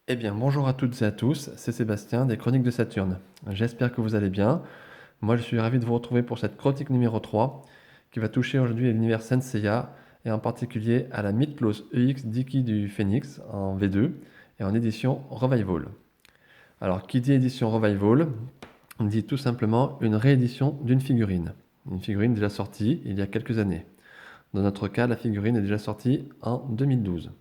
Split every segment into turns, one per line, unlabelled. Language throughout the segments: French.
Eh bien, bonjour à toutes et à tous, c'est Sébastien des Chroniques de Saturne. J'espère que vous allez bien. Moi, je suis ravi de vous retrouver pour cette chronique numéro 3 qui va toucher aujourd'hui l'univers Saint Seiya et en particulier à la Mythos EX d'Iki du Phénix en V2 et en édition Revival. Alors, qui dit édition Revival dit tout simplement une réédition d'une figurine. Une figurine déjà sortie il y a quelques années. Dans notre cas, la figurine est déjà sortie en 2012.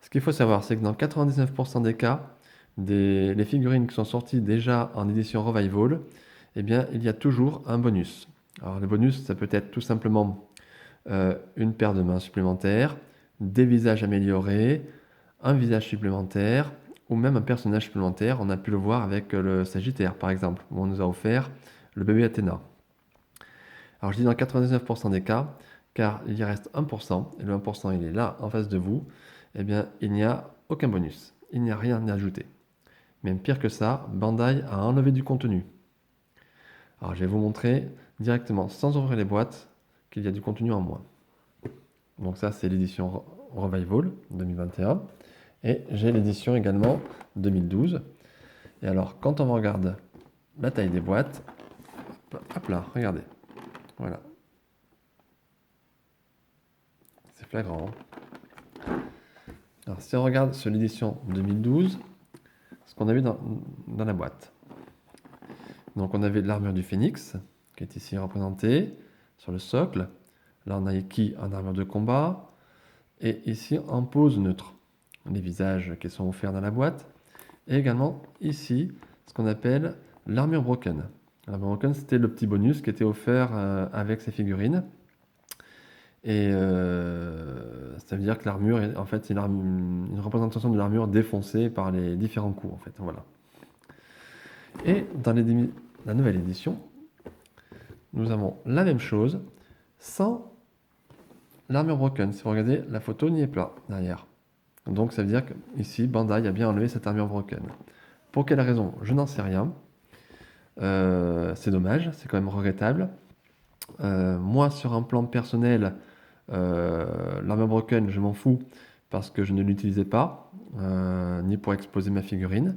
Ce qu'il faut savoir, c'est que dans 99% des cas, les figurines qui sont sorties déjà en édition Revival, eh bien, il y a toujours un bonus. Alors, le bonus, ça peut être tout simplement une paire de mains supplémentaires, des visages améliorés, un visage supplémentaire, ou même un personnage supplémentaire. On a pu le voir avec le Sagittaire, par exemple, où on nous a offert le bébé Athéna. Alors, je dis dans 99% des cas, car il y reste 1%, et le 1% il est là, en face de vous, eh bien, il n'y a aucun bonus. Il n'y a rien à ajouter. Même pire que ça, Bandai a enlevé du contenu. Alors, je vais vous montrer directement, sans ouvrir les boîtes, qu'il y a du contenu en moins. Donc ça, c'est l'édition Revival 2021. Et j'ai l'édition également 2012. Et alors, quand on regarde la taille des boîtes, hop là, regardez. Voilà. C'est flagrant, hein. Alors, si on regarde sur l'édition 2012, ce qu'on a vu dans la boîte. Donc, on avait l'armure du Phénix, qui est ici représentée sur le socle. Là, on a Iki en armure de combat. Et ici, en pose neutre. Les visages qui sont offerts dans la boîte. Et également, ici, ce qu'on appelle l'armure broken. L'armure broken, c'était le petit bonus qui était offert avec ces figurines. Et ça veut dire que l'armure, en fait, c'est une représentation de l'armure défoncée par les différents coups, en fait. Voilà. Et dans la nouvelle édition, nous avons la même chose, sans l'armure broken. Si vous regardez, la photo n'y est pas derrière. Donc ça veut dire qu'ici, Bandai a bien enlevé cette armure broken. Pour quelle raison? Je n'en sais rien. C'est dommage, c'est quand même regrettable. Moi, sur un plan personnel, l'armure broken, je m'en fous parce que je ne l'utilisais pas, ni pour exposer ma figurine.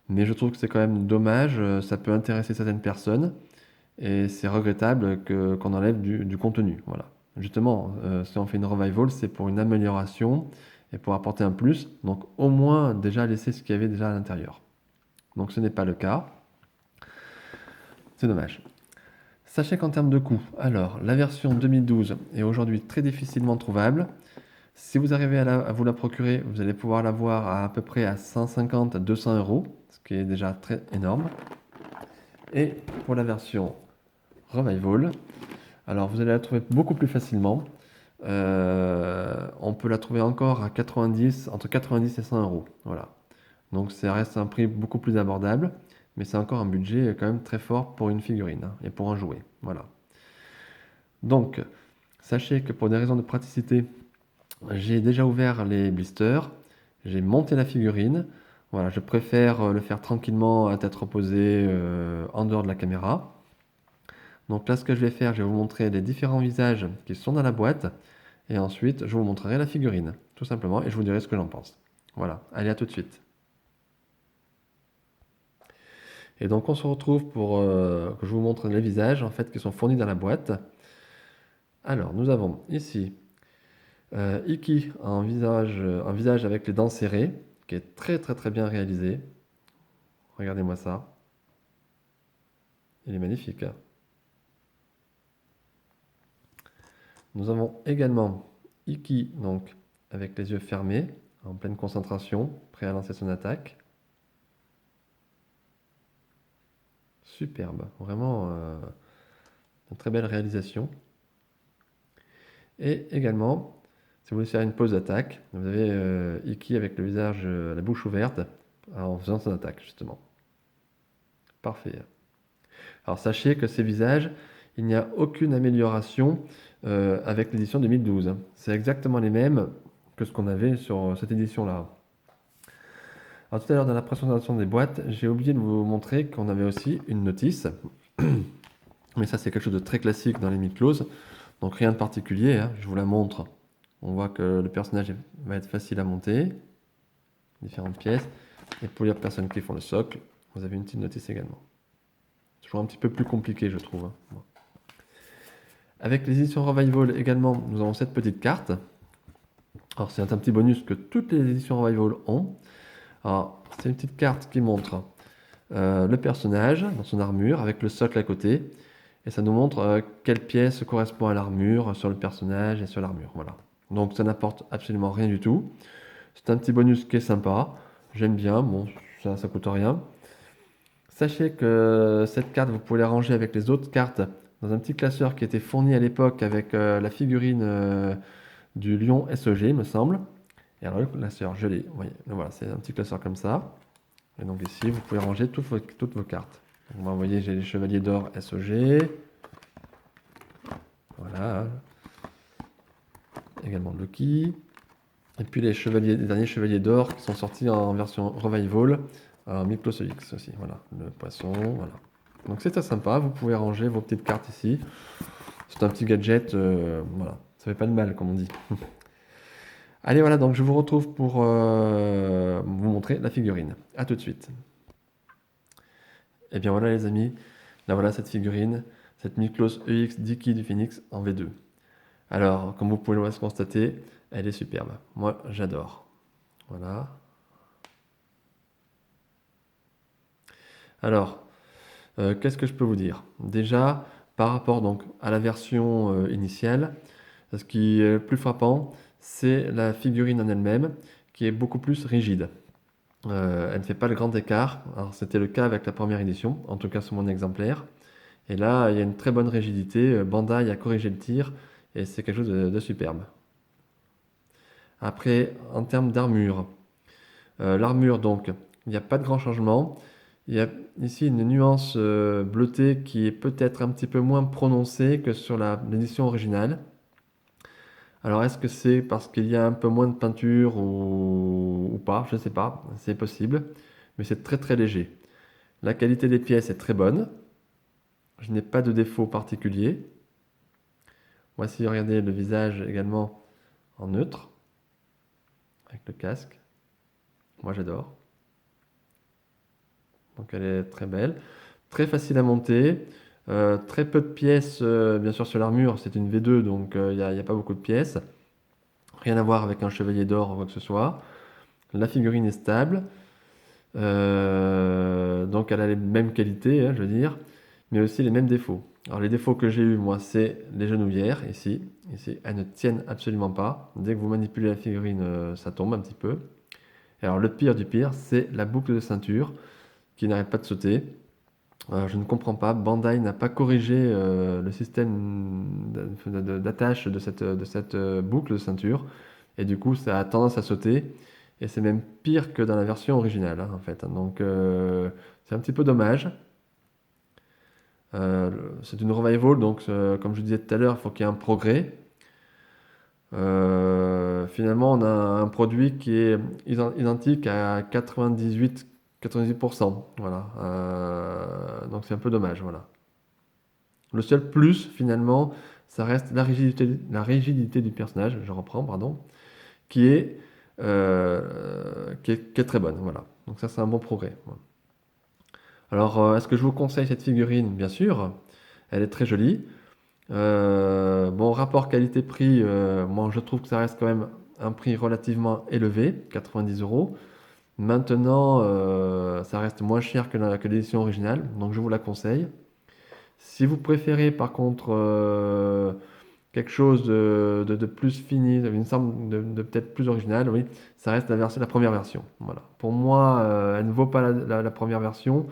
Mais je trouve que c'est quand même dommage, ça peut intéresser certaines personnes, et c'est regrettable qu'on enlève du contenu. Voilà. Justement, si on fait une revival, c'est pour une amélioration et pour apporter un plus. Donc au moins déjà laisser ce qu'il y avait déjà à l'intérieur. Donc ce n'est pas le cas. C'est dommage. Sachez qu'en termes de coût, alors la version 2012 est aujourd'hui très difficilement trouvable. Si vous arrivez à vous la procurer, vous allez pouvoir l'avoir à peu près à 150 à 200 euros, ce qui est déjà très énorme. Et pour la version Revival, alors vous allez la trouver beaucoup plus facilement. On peut la trouver encore à 90, entre 90 et 100 euros. Voilà. Donc ça reste un prix beaucoup plus abordable, mais c'est encore un budget quand même très fort pour une figurine et pour un jouet. Voilà. Donc, sachez que pour des raisons de praticité, j'ai déjà ouvert les blisters, j'ai monté la figurine. Voilà, je préfère le faire tranquillement à tête reposée en dehors de la caméra. Donc là, ce que je vais faire, je vais vous montrer les différents visages qui sont dans la boîte. Et ensuite, je vous montrerai la figurine, tout simplement, et je vous dirai ce que j'en pense. Voilà, allez, à tout de suite. Et donc, on se retrouve pour que je vous montre les visages, en fait, qui sont fournis dans la boîte. Alors, nous avons ici Iki un visage avec les dents serrées, qui est très très très bien réalisé. Regardez-moi ça. Il est magnifique, hein. Nous avons également Iki, donc, avec les yeux fermés, en pleine concentration, prêt à lancer son attaque. Superbe, vraiment une très belle réalisation. Et également, si vous voulez faire une pause d'attaque, vous avez Iki avec le visage, la bouche ouverte, en faisant son attaque, justement. Parfait. Alors sachez que ces visages, il n'y a aucune amélioration avec l'édition 2012. C'est exactement les mêmes que ce qu'on avait sur cette édition-là. Alors tout à l'heure dans la présentation des boîtes, j'ai oublié de vous montrer qu'on avait aussi une notice. Mais ça c'est quelque chose de très classique dans les mythos, donc rien de particulier, hein. Je vous la montre. On voit que le personnage va être facile à monter. différentes pièces. Et pour les personnes qui font le socle, vous avez une petite notice également. Toujours un petit peu plus compliqué, je trouve. Bon. Avec les éditions Revival également, nous avons cette petite carte. Alors, c'est un petit bonus que toutes les éditions Revival ont. Alors, c'est une petite carte qui montre le personnage dans son armure avec le socle à côté. Et ça nous montre quelle pièce correspond à l'armure sur le personnage et sur l'armure. Voilà. Donc, ça n'apporte absolument rien du tout. C'est un petit bonus qui est sympa. J'aime bien. Bon, ça coûte rien. Sachez que cette carte, vous pouvez la ranger avec les autres cartes dans un petit classeur qui était fourni à l'époque avec la figurine du Lion SEG, me semble. Et alors, le classeur, je l'ai. Vous voyez, donc voilà, c'est un petit classeur comme ça. Et donc ici, vous pouvez ranger toutes vos cartes. Donc, moi, vous voyez, j'ai les chevaliers d'or SEG. Voilà. Également Loki. Et puis les derniers chevaliers d'or qui sont sortis en version Revival. Miklos X aussi, voilà, le poisson, voilà. Donc c'est très sympa, vous pouvez ranger vos petites cartes ici. C'est un petit gadget, voilà, ça fait pas de mal comme on dit. Allez, voilà, donc je vous retrouve pour vous montrer la figurine. A tout de suite. Et bien voilà les amis, là voilà cette figurine, cette Miklos EX Diki du Phoenix en V2. Alors, comme vous pouvez le constater, elle est superbe. Moi, j'adore. Voilà. Alors, qu'est-ce que je peux vous dire? Déjà, par rapport donc à la version initiale, ce qui est le plus frappant, c'est la figurine en elle-même, qui est beaucoup plus rigide. Elle ne fait pas le grand écart. Alors, c'était le cas avec la première édition, en tout cas sur mon exemplaire. Et là, il y a une très bonne rigidité. Bandai a corrigé le tir, et c'est quelque chose de superbe. Après, en termes d'armure, l'armure, donc, il n'y a pas de grand changement. Il y a ici une nuance bleutée qui est peut-être un petit peu moins prononcée que sur l'édition originale. Alors, est-ce que c'est parce qu'il y a un peu moins de peinture ou pas? Je ne sais pas, c'est possible. Mais c'est très très léger. La qualité des pièces est très bonne. Je n'ai pas de défaut particulier. Voici, regardez le visage également en neutre, avec le casque. Moi, j'adore. Donc, elle est très belle. Très facile à monter. Très peu de pièces, bien sûr, sur l'armure. C'est une V2, donc il n'y a pas beaucoup de pièces. Rien à voir avec un chevalier d'or ou quoi que ce soit. La figurine est stable. Donc, elle a les mêmes qualités, hein, je veux dire, mais aussi les mêmes défauts. Alors, les défauts que j'ai eu, moi, c'est les genouillères, ici. Ici, elles ne tiennent absolument pas. Dès que vous manipulez la figurine, ça tombe un petit peu. Et alors, le pire du pire, c'est la boucle de ceinture qui n'arrête pas de sauter. Je ne comprends pas, Bandai n'a pas corrigé le système d'attache de cette boucle de ceinture, et du coup ça a tendance à sauter, et c'est même pire que dans la version originale, hein, en fait. Donc c'est un petit peu dommage. C'est une revival, donc comme je disais tout à l'heure, il faut qu'il y ait un progrès. Finalement, on a un produit qui est identique à 98%. Voilà. Donc c'est un peu dommage. Voilà. Le seul plus, finalement, ça reste la rigidité du personnage, je reprends, pardon, qui est, qui est très bonne. Voilà. Donc ça, c'est un bon progrès. Voilà. Alors, est-ce que je vous conseille cette figurine? Bien sûr, elle est très jolie. Bon, rapport qualité-prix, moi je trouve que ça reste quand même un prix relativement élevé, 90 euros. Maintenant, ça reste moins cher que l'édition originale, donc je vous la conseille. Si vous préférez par contre quelque chose de plus fini, une forme de peut-être plus original, oui, ça reste la première version. Voilà. Pour moi, elle ne vaut pas la première version.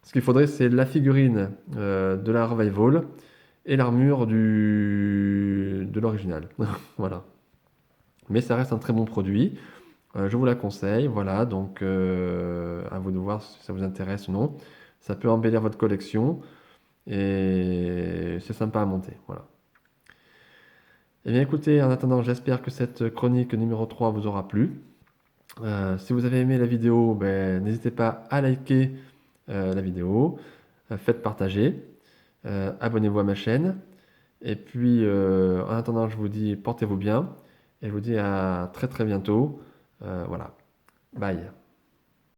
Ce qu'il faudrait, c'est la figurine de la Revival et l'armure de l'original. Voilà. Mais ça reste un très bon produit. Je vous la conseille. Voilà, donc à vous de voir si ça vous intéresse ou non. Ça peut embellir votre collection et c'est sympa à monter. Voilà. Eh bien écoutez, en attendant, j'espère que cette chronique numéro 3 vous aura plu. Si vous avez aimé la vidéo, ben, n'hésitez pas à liker la vidéo, faites partager, abonnez-vous à ma chaîne. Et puis, en attendant, je vous dis portez-vous bien et je vous dis à très très bientôt. Voilà. Bye.